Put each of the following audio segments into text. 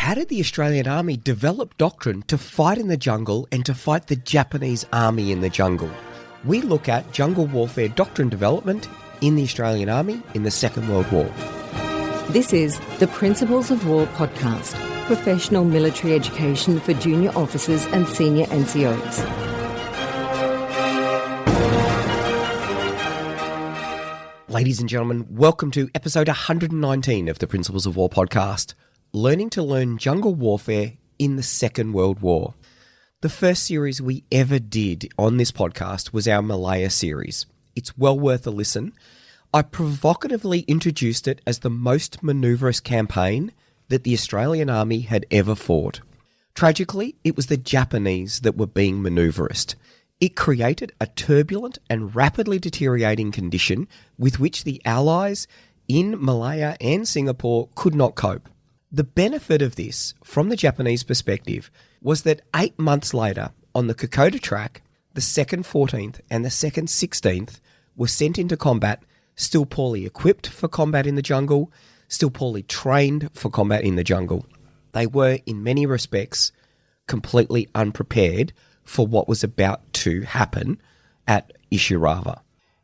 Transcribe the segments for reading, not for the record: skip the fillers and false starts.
How did the Australian Army develop doctrine to fight in the jungle and to fight the Japanese Army in the jungle? We look at Jungle Warfare Doctrine Development in the Australian Army in the Second World War. This is the Principles of War podcast, professional military education for junior officers and senior NCOs. Ladies and gentlemen, welcome to episode 119 of the Principles of War podcast, Learning to Learn Jungle Warfare in the Second World War. The first series we ever did on this podcast was our Malaya series. It's well worth a listen. I provocatively introduced it as the most manoeuvrous campaign that the Australian Army had ever fought. Tragically, it was the Japanese that were being manoeuvrist. It created a turbulent and rapidly deteriorating condition with which the Allies in Malaya and Singapore could not cope. The benefit of this, from the Japanese perspective, was that 8 months later, on the Kokoda track, the 2nd 14th and the 2nd 16th were sent into combat, still poorly equipped for combat in the jungle, still poorly trained for combat in the jungle. They were, in many respects, completely unprepared for what was about to happen at Ishirava.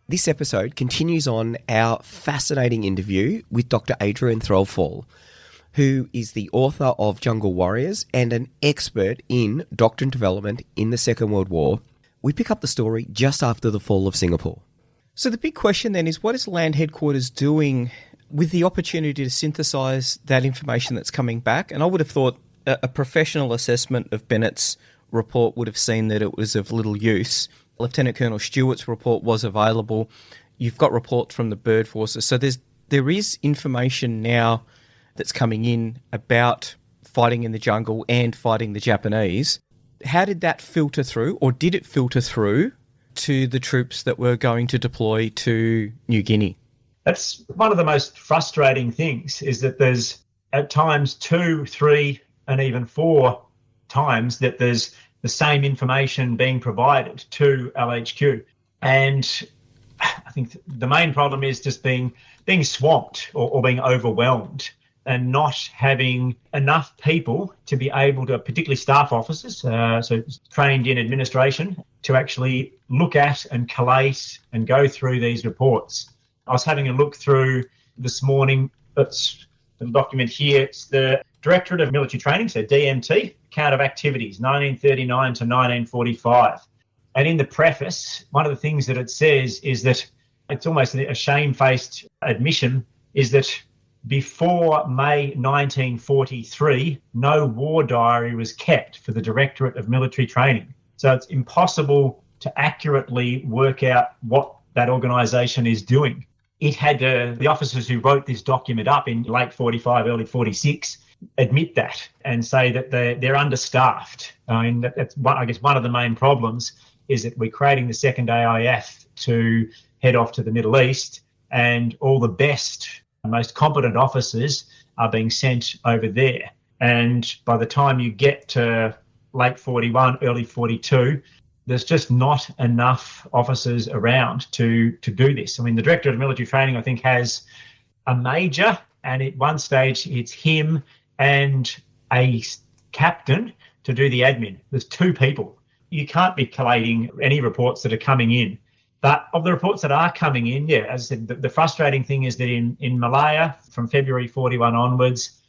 This episode continues on our fascinating interview with Dr Adrian Threlfall, who is the author of Jungle Warriors and an expert in doctrine development in the Second World War. We pick up the story just after the fall of Singapore. So the big question then is, what is Land Headquarters doing with the opportunity to synthesise that information that's coming back? And I would have thought a professional assessment of Bennett's report would have seen that it was of little use. Lieutenant Colonel Stewart's report was available. You've got reports from the bird forces. So there is information now that's coming in about fighting in the jungle and fighting the Japanese. How did that filter through, or did it filter through to the troops that were going to deploy to New Guinea? That's one of the most frustrating things, is that there's at times 2, 3, and even 4 times that there's the same information being provided to LHQ. And I think the main problem is just being swamped or being overwhelmed, and not having enough people to be able to, particularly staff officers, so trained in administration, to actually look at and collate and go through these reports. I was having a look through this morning. It's the document here. It's the Directorate of Military Training, so DMT, Account of Activities, 1939 to 1945. And in the preface, one of the things that it says is that it's almost a shamefaced admission, is that before May 1943, no war diary was kept for the Directorate of Military Training. So it's impossible to accurately work out what that organisation is doing. It had the officers who wrote this document up in late 45, early 46, admit that and say that they're understaffed. I mean, that's I guess one of the main problems is that we're creating the second AIF to head off to the Middle East, and all the best, most competent officers are being sent over there. And by the time you get to late 41, early 42, there's just not enough officers around to do this. I mean, the Director of Military Training, I think, has a major, and at one stage it's him and a captain to do the admin. There's 2 people. You can't be collating any reports that are coming in. But of the reports that are coming in, yeah, as I said, the frustrating thing is that in Malaya, from February 41 onwards,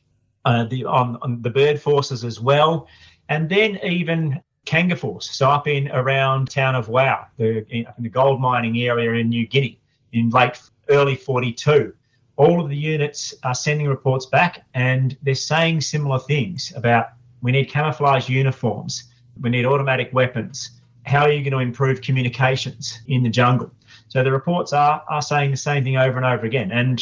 on the bird forces as well, and then even Kanga Force, so up in around town of Wau, in the gold mining area in New Guinea, in early 42. All of the units are sending reports back, and they're saying similar things about, we need camouflage uniforms, we need automatic weapons. How are you going to improve communications in the jungle? So the reports are saying the same thing over and over again. And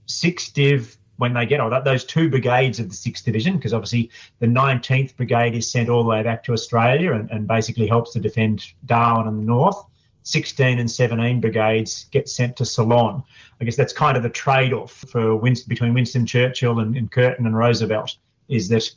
6th Div, when they get those 2 brigades of the 6th Division, because obviously the 19th Brigade is sent all the way back to Australia and basically helps to defend Darwin and the north. 16 and 17 brigades get sent to Ceylon. I guess that's kind of the trade-off for between Winston Churchill and Curtin and Roosevelt, is that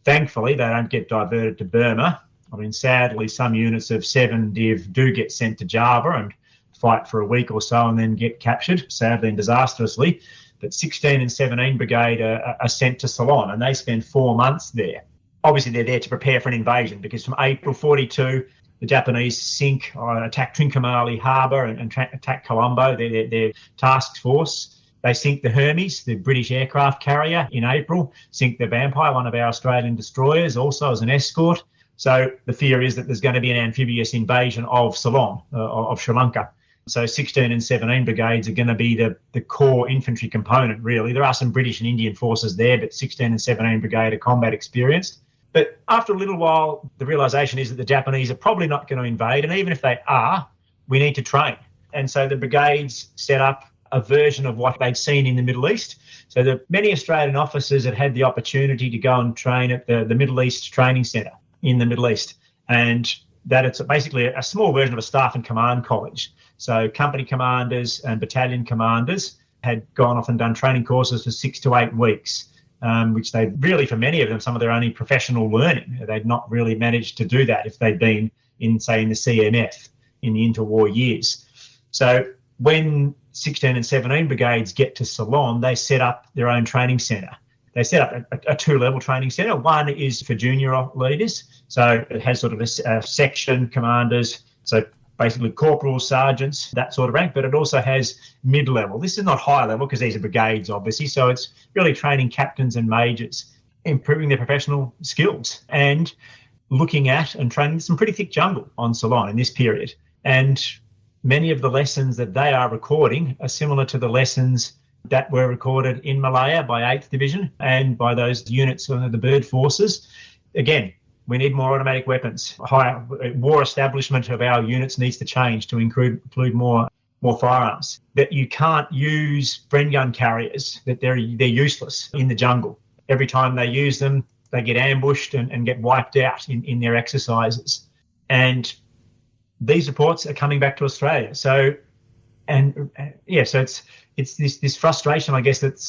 thankfully they don't get diverted to Burma. I mean, sadly, some units of 7 Div do get sent to Java and fight for a week or so and then get captured, sadly and disastrously. that 16 and 17 Brigade are sent to Ceylon, and they spend 4 months there. Obviously, they're there to prepare for an invasion, because from April 42, the Japanese attack Trincomalee Harbour and attack Colombo, their task force. They sink the Hermes, the British aircraft carrier, in April, sink the Vampire, one of our Australian destroyers, also as an escort. So the fear is that there's going to be an amphibious invasion of Ceylon, of Sri Lanka. So 16 and 17 brigades are going to be the core infantry component, really. There are some British and Indian forces there, but 16 and 17 brigade are combat experienced. But after a little while, the realisation is that the Japanese are probably not going to invade, and even if they are, we need to train. And so the brigades set up a version of what they'd seen in the Middle East. So many Australian officers had the opportunity to go and train at the Middle East Training Centre in the Middle East, and that it's basically a small version of a staff and command college. So company commanders and battalion commanders had gone off and done training courses for 6 to 8 weeks, which they really, for many of them, some of their only professional learning. They'd not really managed to do that if they'd been in, say, in the CMF in the interwar years. So when 16 and 17 brigades get to Ceylon, they set up their own training centre. They set up a 2-level training centre. One is for junior leaders. So it has sort of a section commanders, so basically corporals, sergeants, that sort of rank, but it also has mid-level. This is not high level because these are brigades, obviously. So it's really training captains and majors, improving their professional skills and looking at and training some pretty thick jungle on Ceylon in this period. And many of the lessons that they are recording are similar to the lessons that were recorded in Malaya by 8th Division and by those units of the bird forces. Again, we need more automatic weapons. Higher war establishment of our units needs to change to include more firearms. That you can't use Bren gun carriers, that they're useless in the jungle. Every time they use them, they get ambushed and get wiped out in their exercises. And these reports are coming back to Australia. So it's this frustration, I guess, that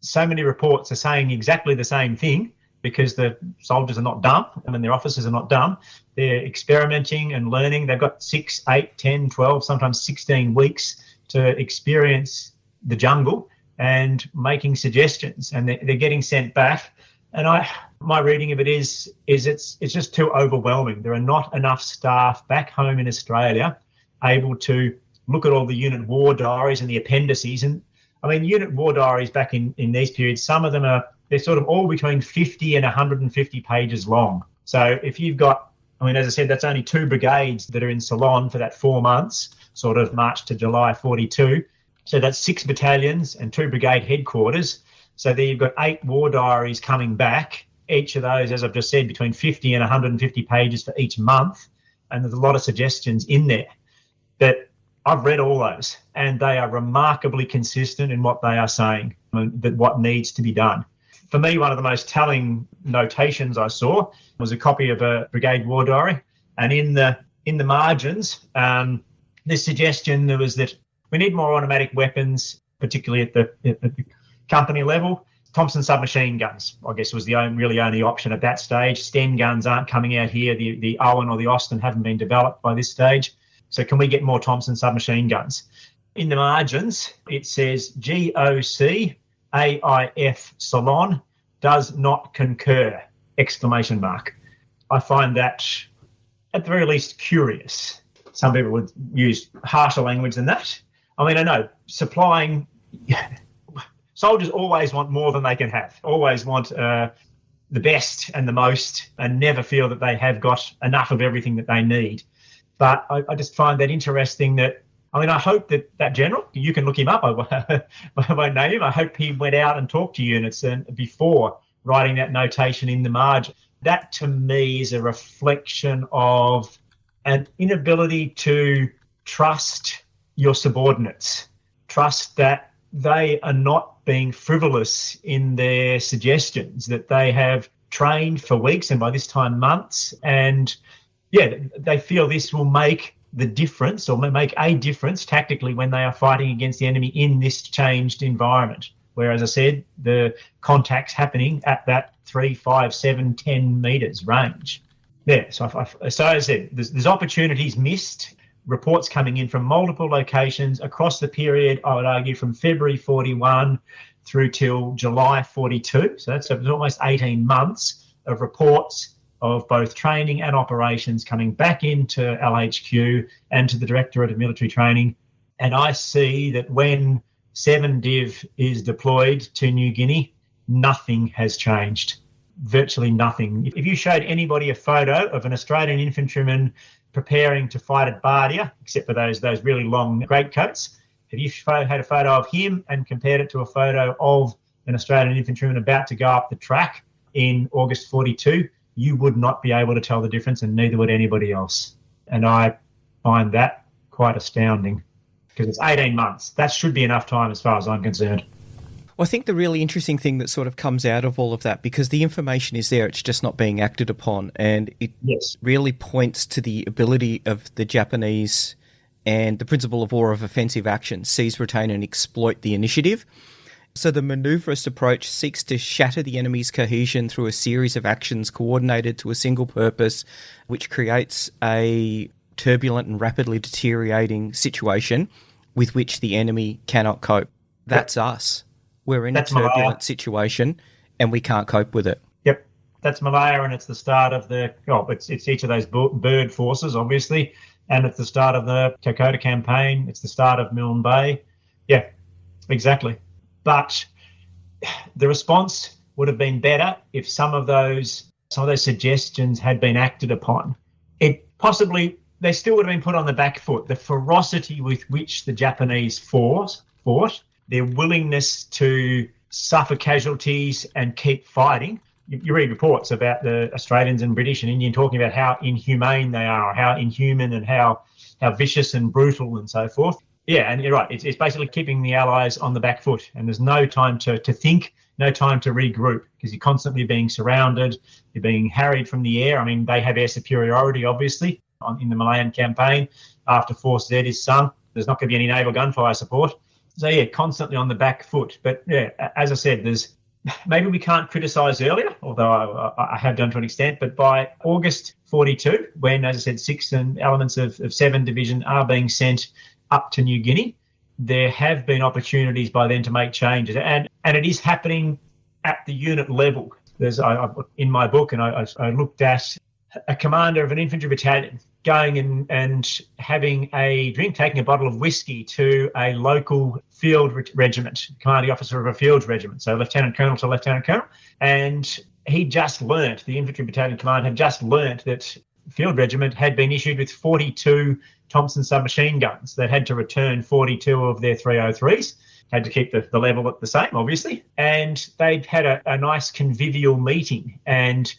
so many reports are saying exactly the same thing because the soldiers are not dumb and their officers are not dumb. They're experimenting and learning. They've got 6, 8, 10, 12, sometimes 16 weeks to experience the jungle and making suggestions, and they're getting sent back. And my reading of it is it's just too overwhelming. There are not enough staff back home in Australia able to look at all the unit war diaries and the appendices. And I mean, unit war diaries back in these periods, some of them they're sort of all between 50 and 150 pages long. So if you've got, I mean, as I said, that's only 2 brigades that are in Ceylon for that 4 months, sort of March to July 42. So that's 6 battalions and 2 brigade headquarters. So there you've got 8 war diaries coming back. Each of those, as I've just said, between 50 and 150 pages for each month. And there's a lot of suggestions in there that I've read all those, and they are remarkably consistent in what they are saying, that what needs to be done. For me, one of the most telling notations I saw was a copy of a brigade war diary, and in the margins, the suggestion there was that we need more automatic weapons, particularly at the company level. Thompson submachine guns, I guess, was the only option at that stage. Sten guns aren't coming out here. The Owen or the Austin haven't been developed by this stage. So can we get more Thompson submachine guns? In the margins, it says GOC AIF Ceylon does not concur, ! I find that, at the very least, curious. Some people would use harsher language than that. I mean, I know supplying... Soldiers always want more than they can have, always want the best and the most, and never feel that they have got enough of everything that they need. But I just find that interesting that, I mean, I hope that general, you can look him up, I won't name him, I hope he went out and talked to units before writing that notation in the margin. That to me is a reflection of an inability to trust your subordinates, trust that they are not being frivolous in their suggestions, that they have trained for weeks and by this time months, and they feel this will make the difference or make a difference tactically when they are fighting against the enemy in this changed environment, where, as I said, the contact's happening at that 3, 5, 7, 10 metres range. Yeah, so as I said, there's opportunities missed reports coming in from multiple locations across the period, I would argue, from February 41 through till July 42. So that's almost 18 months of reports of both training and operations coming back into LHQ and to the Directorate of Military Training. And I see that when 7 Div is deployed to New Guinea, nothing has changed. Virtually nothing. If you showed anybody a photo of an Australian infantryman preparing to fight at Bardia, except for those really long greatcoats, if you had a photo of him and compared it to a photo of an Australian infantryman about to go up the track in August 42, you would not be able to tell the difference, and neither would anybody else. And I find that quite astounding, because it's 18 months. That should be enough time as far as I'm concerned. Well, I think the really interesting thing that sort of comes out of all of that, because the information is there, it's just not being acted upon. And it really points to the ability of the Japanese and the principle of war of offensive action: seize, retain, and exploit the initiative. So the maneuverist approach seeks to shatter the enemy's cohesion through a series of actions coordinated to a single purpose, which creates a turbulent and rapidly deteriorating situation with which the enemy cannot cope. That's us. We're in a turbulent Malaya situation and we can't cope with it. Yep. That's Malaya, and it's the start of it's each of those bird forces, obviously, and it's the start of the Kokoda campaign. It's the start of Milne Bay. Yeah, exactly. But the response would have been better if some of those suggestions had been acted upon. They still would have been put on the back foot. The ferocity with which the Japanese fought, their willingness to suffer casualties and keep fighting. You read reports about the Australians and British and Indian talking about how inhumane they are, how inhuman and how vicious and brutal and so forth. Yeah, and you're right. It's basically keeping the Allies on the back foot, and there's no time to think, no time to regroup, because you're constantly being surrounded, you're being harried from the air. I mean, they have air superiority, obviously, in the Malayan campaign. After Force Z is sunk, there's not going to be any naval gunfire support. So, yeah, constantly on the back foot. But, yeah, as I said, maybe we can't criticise earlier, although I have done to an extent, but by August 42, when, as I said, 6 and elements of 7 Division are being sent up to New Guinea, there have been opportunities by then to make changes. And it is happening at the unit level. In my book, and I looked at a commander of an infantry battalion going and having a drink, taking a bottle of whiskey to a local field regiment, commanding officer of a field regiment, so lieutenant colonel to lieutenant colonel. And he just learnt, the infantry battalion commander had just learnt that field regiment had been issued with 42 Thompson submachine guns. They had to return 42 of their 303s, had to keep the level at the same, obviously. And they'd had a nice convivial meeting. And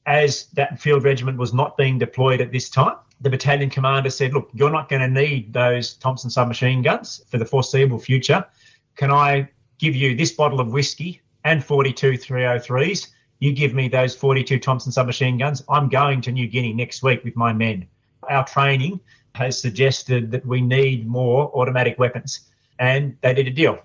as that field regiment was not being deployed at this time, the battalion commander said, look, you're not going to need those Thompson submachine guns for the foreseeable future. Can I give you this bottle of whiskey and 42 303s? You give me those 42 Thompson submachine guns. I'm going to New Guinea next week with my men. Our training has suggested that we need more automatic weapons. And they did a deal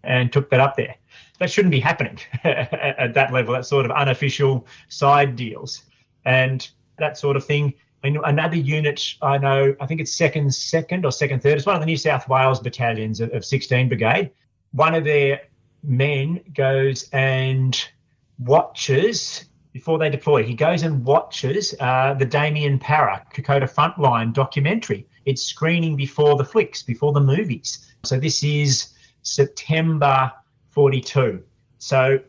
and took that up there. That shouldn't be happening at that level, that sort of unofficial side deals. And that sort of thing. I mean, another unit I know, I think it's second or second third, it's one of the New South Wales battalions of 16 Brigade. One of their men goes and watches, before they deploy, he goes and watches the Damien Parra Kokoda Frontline documentary. It's screening before the flicks, before the movies. So this is September 42. So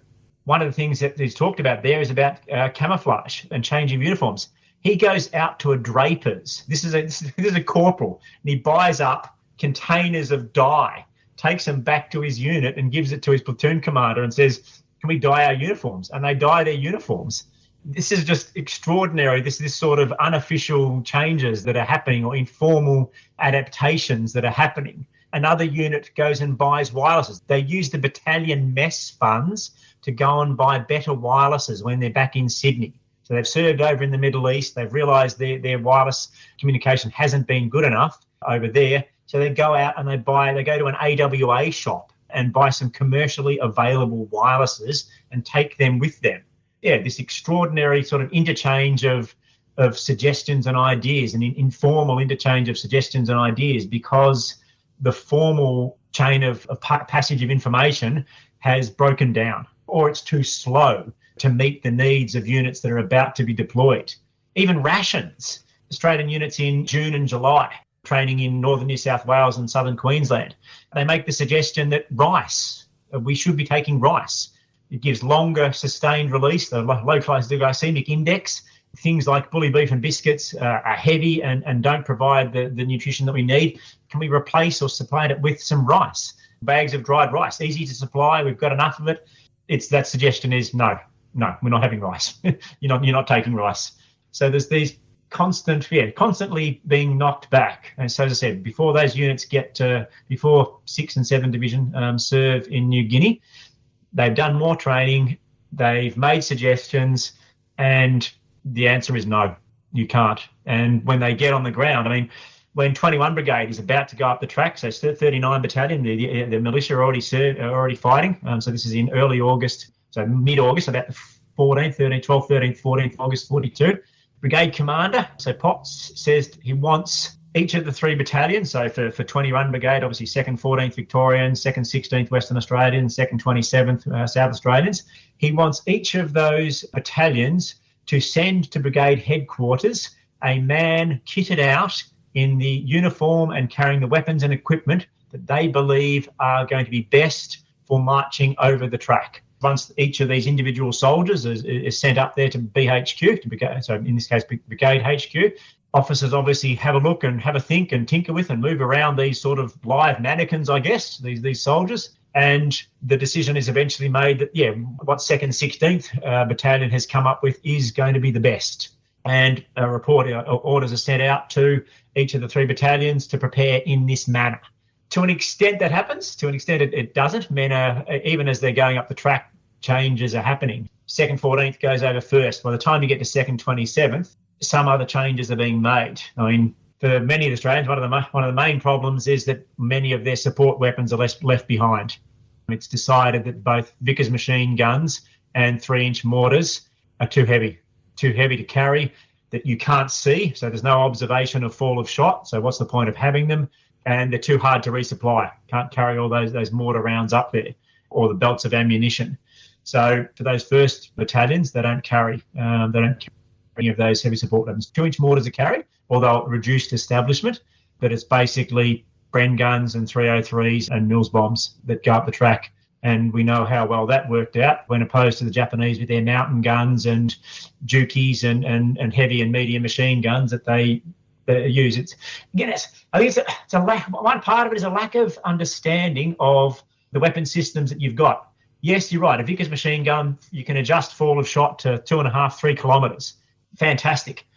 one of the things that he's talked about there is about camouflage and change of uniforms. He goes out to a draper's. This is a corporal, and he buys up containers of dye, takes them back to his unit and gives it to his platoon commander and says, can we dye our uniforms? And they dye their uniforms. This is just extraordinary, this sort of unofficial changes that are happening, or informal adaptations that are happening. Another unit goes and buys wirelesses. They use the battalion mess funds to go and buy better wirelesses when they're back in Sydney. So they've served over in the Middle East. They've realised their wireless communication hasn't been good enough over there. So they go out and they go to an AWA shop and buy some commercially available wirelesses and take them with them. Yeah, this extraordinary sort of interchange of of suggestions and ideas, an informal interchange of suggestions and ideas, because the formal chain of passage of information has broken down, or it's too slow to meet the needs of units that are about to be deployed. Even rations. Australian units in June and July, training in northern New South Wales and southern Queensland, they make the suggestion that we should be taking rice. It gives longer sustained release, the localised glycemic index. Things like bully beef and biscuits are heavy and don't provide the nutrition that we need. Can we replace or supply it with some rice? Bags of dried rice, easy to supply, we've got enough of it. That suggestion is no, we're not having rice. You're not taking rice. So there's these constantly being knocked back. And so as I said, before those units before 6 and 7 Division serve in New Guinea, they've done more training, they've made suggestions, and the answer is no, you can't. And when they get on the ground, when 21 Brigade is about to go up the track, so 39 Battalion, the militia are already fighting. So this is in early August, so mid-August, about the 14th, 14th August 42. Brigade commander, so Potts, says he wants each of the 3 battalions, so for 21 Brigade, obviously 2nd 14th Victorians, 2nd 16th Western Australians, 2nd 27th South Australians, he wants each of those battalions to send to brigade headquarters a man kitted out in the uniform and carrying the weapons and equipment that they believe are going to be best for marching over the track. Once each of these individual soldiers is sent up there to BHQ, so in this case, Brigade HQ, officers obviously have a look and have a think and tinker with and move around these sort of live mannequins, I guess, these soldiers. And the decision is eventually made that, what 2nd 16th Battalion has come up with is going to be the best. And a report orders are sent out to each of the 3 battalions to prepare in this manner. To an extent that happens, to an extent it doesn't. Even as they're going up the track, changes are happening. 2nd 14th goes over first. By the time you get to 2nd 27th, some other changes are being made. For many of the Australians, one of the main problems is that many of their support weapons are left behind. It's decided that both Vickers machine guns and 3-inch mortars are too heavy to carry, that you can't see, so there's no observation of fall of shot, so what's the point of having them? And they're too hard to resupply. Can't carry all those mortar rounds up there, or the belts of ammunition. So for those first battalions, they don't carry any of those heavy support weapons. 2-inch mortars are carried, although at reduced establishment, but it's basically Bren guns and 303s and Mills bombs that go up the track. And we know how well that worked out when opposed to the Japanese with their mountain guns and Jukies and heavy and medium machine guns that they use. I think it's a lack. One part of it is a lack of understanding of the weapon systems that you've got. Yes, you're right. A Vickers machine gun, you can adjust fall of shot to 2.5, 3 kilometres. Fantastic.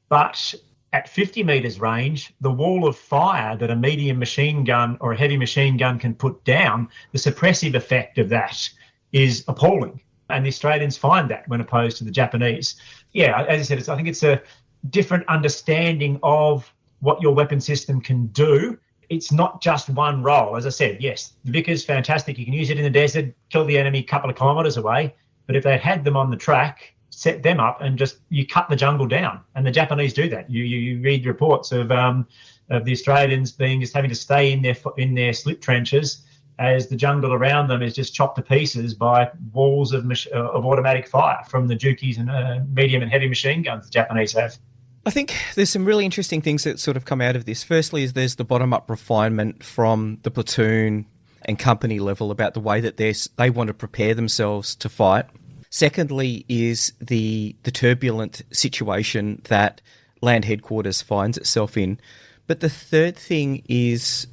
But at 50 metres range, the wall of fire that a medium machine gun or a heavy machine gun can put down, the suppressive effect of that is appalling. And the Australians find that when opposed to the Japanese. Yeah, as I said, I think it's a different understanding of what your weapon system can do. It's not just one role. As I said, yes, the Vickers, fantastic. You can use it in the desert, kill the enemy a couple of kilometres away. But if they had them on the track, set them up and just you cut the jungle down. And the Japanese do that. You read reports of the Australians just having to stay in their slip trenches as the jungle around them is just chopped to pieces by walls of automatic fire from the Jukies and medium and heavy machine guns the Japanese have. I think there's some really interesting things that sort of come out of this. Firstly, is there's the bottom-up refinement from the platoon and company level about the way that they want to prepare themselves to fight. Secondly is the turbulent situation that Land Headquarters finds itself in. But the third thing is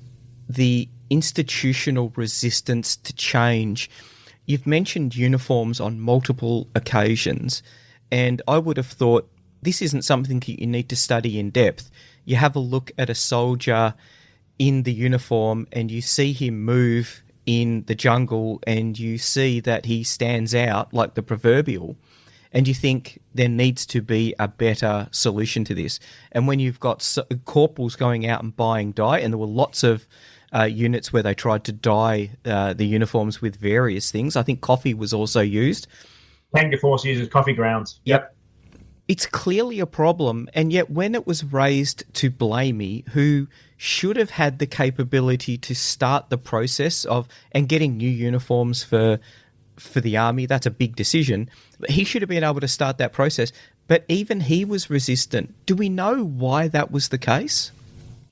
the institutional resistance to change. You've mentioned uniforms on multiple occasions, and I would have thought this isn't something that you need to study in depth. You have a look at a soldier in the uniform and you see him move in the jungle and you see that he stands out like the proverbial, and you think there needs to be a better solution to this. And when you've got corporals going out and buying dye, and there were lots of units where they tried to dye the uniforms with various things. I think coffee was also used. Tango Force uses coffee grounds. Yep. It's clearly a problem, and yet when it was raised to Blamey, who should have had the capability to start the process of and getting new uniforms for the army, that's a big decision. But he should have been able to start that process, but even he was resistant. Do we know why that was the case?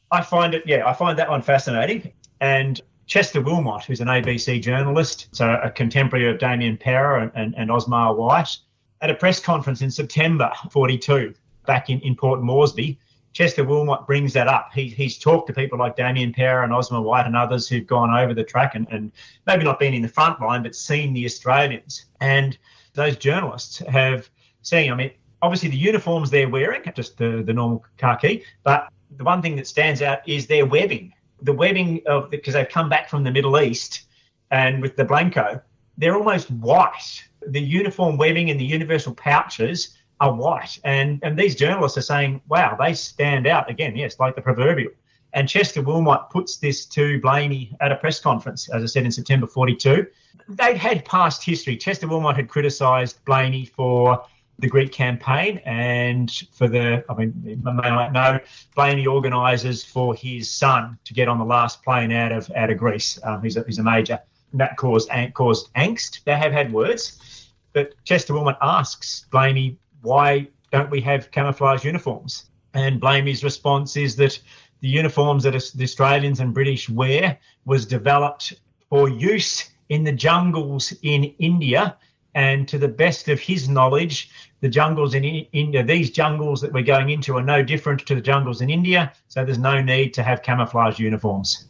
I find that one fascinating. And Chester Wilmot, who's an ABC journalist, so a contemporary of Damien Power and Osmar White, at a press conference in September 42, back in Port Moresby, Chester Wilmot brings that up. He's talked to people like Damien Power and Osmar White and others who've gone over the track and maybe not been in the front line, but seen the Australians. And those journalists have seen, I mean, obviously the uniforms they're wearing, just the normal khaki, but the one thing that stands out is their webbing. The webbing because they've come back from the Middle East, and with the Blanco, they're almost white. The uniform webbing and the universal pouches are white. And these journalists are saying, wow, they stand out again. Yes, like the proverbial. And Chester Wilmot puts this to Blamey at a press conference, as I said, in September 42. They'd had past history. Chester Wilmot had criticised Blamey for the Greek campaign and for you might know, Blamey organises for his son to get on the last plane out of Greece. He's a major. And that caused angst. They have had words. But Chester Wilmot asks Blamey, why don't we have camouflage uniforms? And Blamey's response is that the uniforms that the Australians and British wear was developed for use in the jungles in India. And to the best of his knowledge, the jungles in India, these jungles that we're going into are no different to the jungles in India. So there's no need to have camouflage uniforms,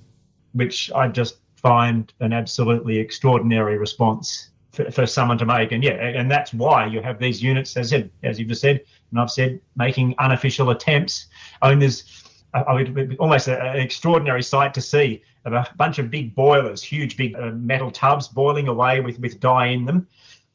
which I just find an absolutely extraordinary response for someone to make. And that's why you have these units, as you've just said, and I've said, making unofficial attempts. I mean, there's almost an extraordinary sight to see of a bunch of big boilers, huge big metal tubs boiling away with dye in them.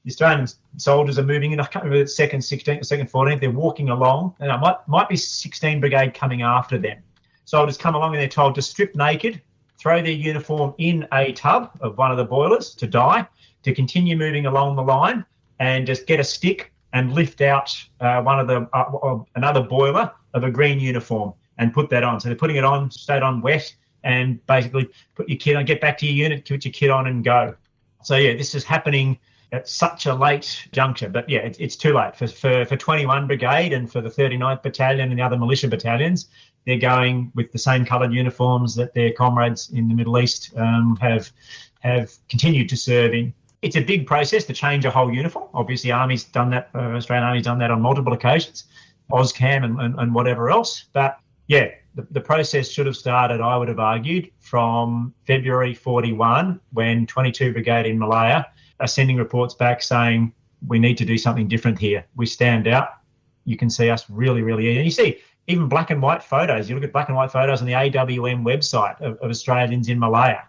The Australian soldiers are moving in. I can't remember the 2nd, 16th, 2nd, 14th. They're walking along, and it might be 16 Brigade coming after them. Soldiers come along and they're told to strip naked, throw their uniform in a tub of one of the boilers to dye, to continue moving along the line, and just get a stick and lift out another boiler of a green uniform and put that on. So they're putting it on, stayed on wet, and basically put your kit on, get back to your unit, put your kit on and go. So this is happening at such a late juncture. But it's too late. For 21 Brigade and for the 39th Battalion and the other militia battalions, they're going with the same coloured uniforms that their comrades in the Middle East have continued to serve in. It's a big process to change a whole uniform. Obviously, Army's done that. Australian Army's done that on multiple occasions, OzCam and whatever else. But the process should have started, I would have argued, from February 41, when 22 Brigade in Malaya are sending reports back saying, we need to do something different here. We stand out. You can see us really, really. And you see even black and white photos. You look at black and white photos on the AWM website of Australians in Malaya.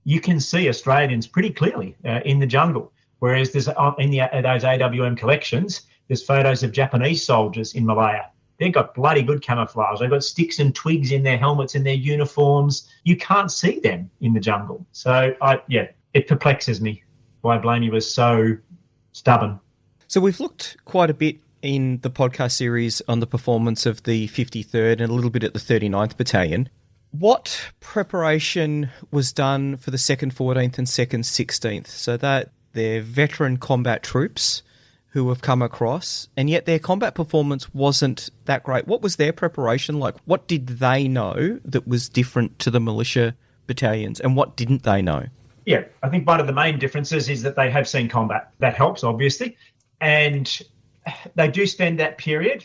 You can see Australians pretty clearly in the jungle. Whereas there's those AWM collections, there's photos of Japanese soldiers in Malaya. They've got bloody good camouflage. They've got sticks and twigs in their helmets and their uniforms. You can't see them in the jungle. So, it perplexes me why Blamey was so stubborn. So we've looked quite a bit in the podcast series on the performance of the 53rd and a little bit at the 39th Battalion. What preparation was done for the 2nd 14th and 2nd 16th? So that they're veteran combat troops who have come across, and yet their combat performance wasn't that great. What was their preparation like? What did they know that was different to the militia battalions, and what didn't they know? Yeah, I think one of the main differences is that they have seen combat. That helps, obviously. And they do spend that period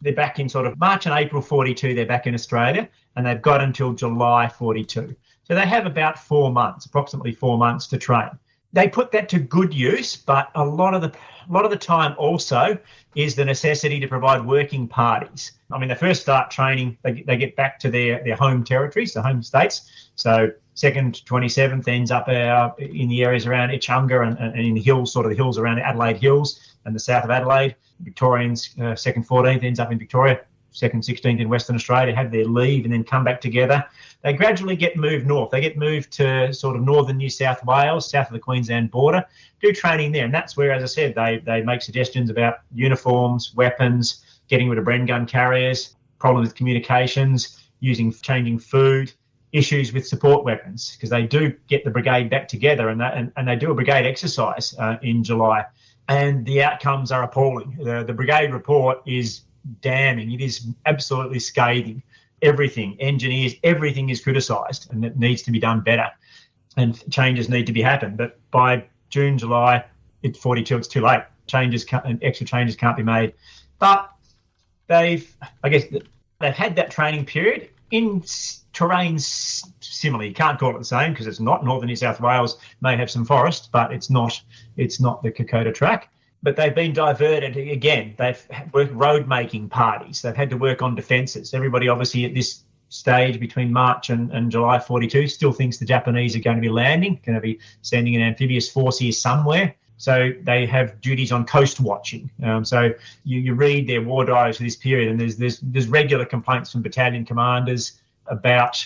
they're back in sort of March and April 42, they're back in Australia, and they've got until July 42. So they have about approximately 4 months to train. They put that to good use, but a lot of the time also is the necessity to provide working parties. I mean, they first start training, they get back to their home territories, the home states. So 2nd 27th ends up in the areas around Echunga and in the hills, sort of the hills around Adelaide Hills and the south of Adelaide. Victorians, 2nd 14th ends up in Victoria. 2nd 16th in Western Australia, have their leave and then come back together. They gradually get moved north. They get moved to sort of northern New South Wales, south of the Queensland border, do training there. And that's where, as I said, they make suggestions about uniforms, weapons, getting rid of Bren gun carriers, problems with communications, changing food, issues with support weapons, because they do get the brigade back together and they do a brigade exercise in July. And the outcomes are appalling. The brigade report is damning. It is absolutely scathing. Everything, engineers, everything is criticised, and it needs to be done better, and changes need to be happened. But by June, July, it's 42. It's too late. Extra changes can't be made. But they've had that training period in terrains similar. You can't call it the same because it's not. Northern New South Wales may have some forest, but it's not the Kokoda track. But they've been diverted again. They've worked road-making parties. They've had to work on defences. Everybody, obviously, at this stage between March and July 42 still thinks the Japanese are going to be landing, going to be sending an amphibious force here somewhere. So they have duties on coast watching. So you read their war diaries for this period, and there's regular complaints from battalion commanders about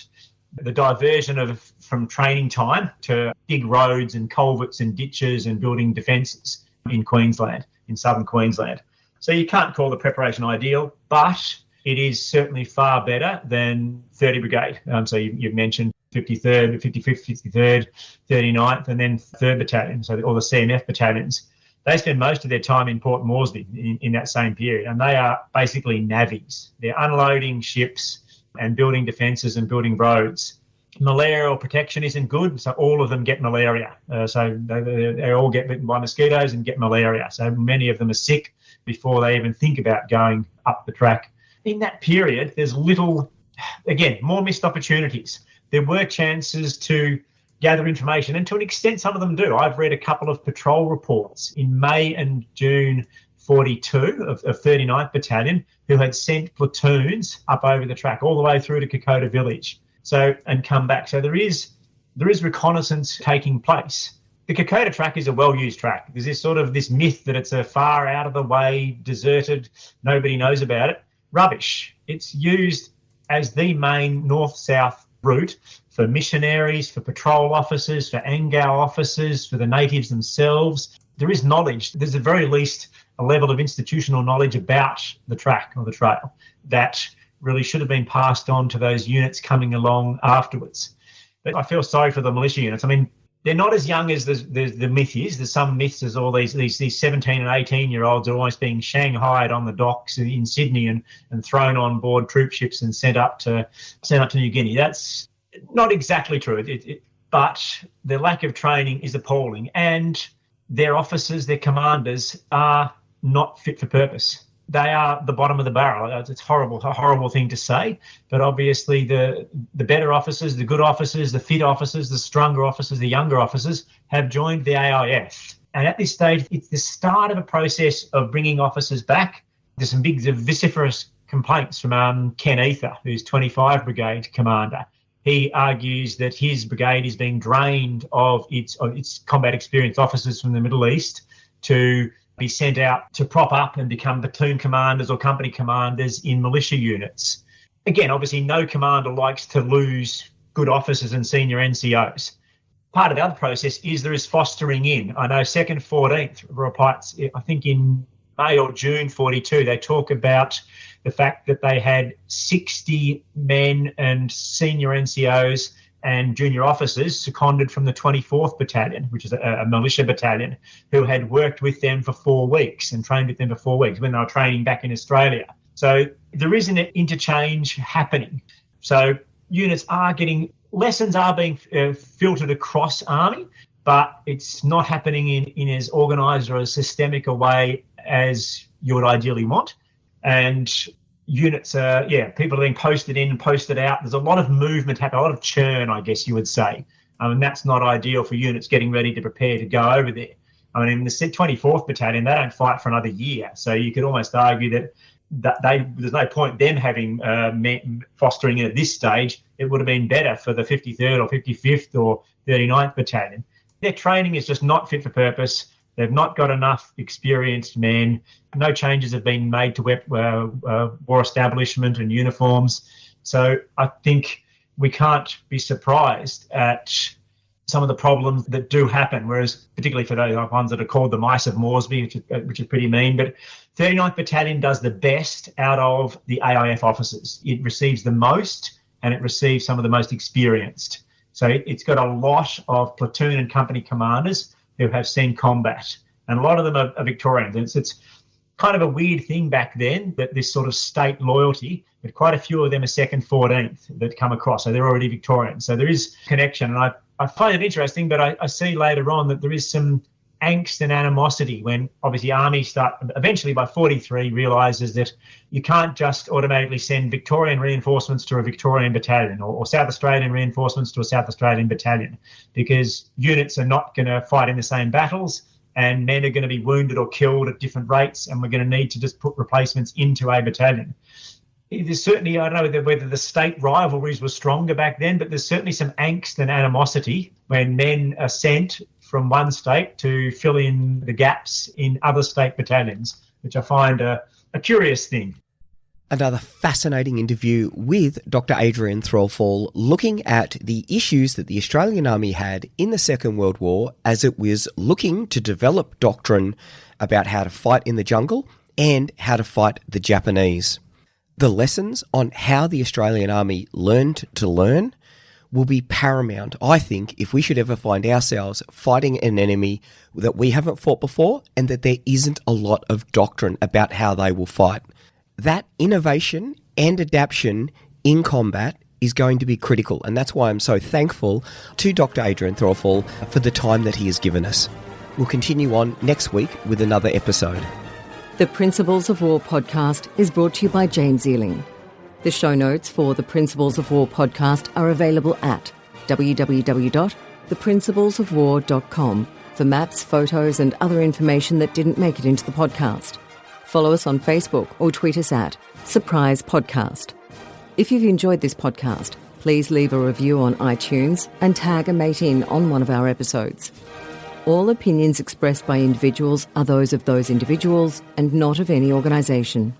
the diversion from training time to dig roads and culverts and ditches and building defences in Queensland, in southern Queensland. So you can't call the preparation ideal, but it is certainly far better than 30 Brigade. So you've mentioned 53rd, 55th, 53rd, 39th, and then 3rd Battalion, so all the CMF battalions. They spend most of their time in Port Moresby in that same period, and they are basically navvies. They're unloading ships and building defences and building roads. Malarial protection isn't good, so all of them get malaria. So they all get bitten by mosquitoes and get malaria. So many of them are sick before they even think about going up the track. In that period, there's more missed opportunities. There were chances to gather information, and to an extent some of them do. I've read a couple of patrol reports in May and June 42 of 39th Battalion who had sent platoons up over the track all the way through to Kokoda village. And come back. So there is reconnaissance taking place. The Kokoda track is a well-used track. There's this myth that it's a far out of the way, deserted, nobody knows about it. Rubbish. It's used as the main north-south route for missionaries, for patrol officers, for Angao officers, for the natives themselves. There is knowledge. There's at the very least a level of institutional knowledge about the track or the trail that really should have been passed on to those units coming along afterwards. But I feel sorry for the militia units. I mean, they're not as young as the myth is. There's some myths as all these 17 and 18-year-olds are almost being shanghaied on the docks in Sydney and thrown on board troop ships and sent up to New Guinea. That's not exactly true. But the lack of training is appalling, and their officers, their commanders, are not fit for purpose. They are the bottom of the barrel. It's a horrible thing to say, but obviously the better officers, the good officers, the fit officers, the stronger officers, the younger officers have joined the AIF. And at this stage, it's the start of a process of bringing officers back. There's some big vociferous complaints from Ken Ether, who's 25 Brigade commander. He argues that his brigade is being drained of its combat experienced officers from the Middle East to be sent out to prop up and become platoon commanders or company commanders in militia units. Again, obviously no commander likes to lose good officers and senior NCOs. Part of the other process is there is fostering in. I know 2nd 14th reports, I think in May or June 42, they talk about the fact that they had 60 men and senior NCOs and junior officers seconded from the 24th Battalion, which is a militia battalion, who had worked with them for 4 weeks and trained with them for 4 weeks when they were training back in Australia. So there is an interchange happening. So units are lessons are being filtered across Army, but it's not happening in as organised or as systemic a way as you would ideally want. And units people are being posted in and posted out. There's a lot of movement happening, a lot of churn, I guess you would say. And that's not ideal for units getting ready to prepare to go over there. I mean, in the 24th Battalion, they don't fight for another year. So you could almost argue that there's no point them having fostering in at this stage. It would have been better for the 53rd or 55th or 39th Battalion. Their training is just not fit for purpose. They've not got enough experienced men. No changes have been made to war establishment and uniforms. So I think we can't be surprised at some of the problems that do happen, whereas particularly for those ones that are called the Mice of Moresby, which is pretty mean. But 39th Battalion does the best out of the AIF officers. It receives the most, and it receives some of the most experienced. So it's got a lot of platoon and company commanders who have seen combat, and a lot of them are Victorians. It's kind of a weird thing back then, that this sort of state loyalty, but quite a few of them are 2nd, 14th that come across, so they're already Victorians. So there is connection, and I find it interesting, but I see later on that there is some angst and animosity when obviously armies start, eventually by 43 realises that you can't just automatically send Victorian reinforcements to a Victorian battalion or South Australian reinforcements to a South Australian battalion, because units are not going to fight in the same battles, and men are going to be wounded or killed at different rates, and we're going to need to just put replacements into a battalion. There's certainly, I don't know whether the state rivalries were stronger back then, but there's certainly some angst and animosity when men are sent from one state to fill in the gaps in other state battalions, which I find a curious thing. Another fascinating interview with Dr Adrian Threlfall, looking at the issues that the Australian Army had in the Second World War as it was looking to develop doctrine about how to fight in the jungle and how to fight the Japanese. The lessons on how the Australian Army learned to learn will be paramount, I think, if we should ever find ourselves fighting an enemy that we haven't fought before and that there isn't a lot of doctrine about how they will fight. That innovation and adaptation in combat is going to be critical, and that's why I'm so thankful to Dr Adrian Threlfall for the time that he has given us. We'll continue on next week with another episode. The Principles of War podcast is brought to you by James Ealing. The show notes for the Principles of War podcast are available at www.theprinciplesofwar.com for maps, photos and other information that didn't make it into the podcast. Follow us on Facebook or tweet us at Surprise Podcast. If you've enjoyed this podcast, please leave a review on iTunes and tag a mate in on one of our episodes. All opinions expressed by individuals are those of those individuals and not of any organisation.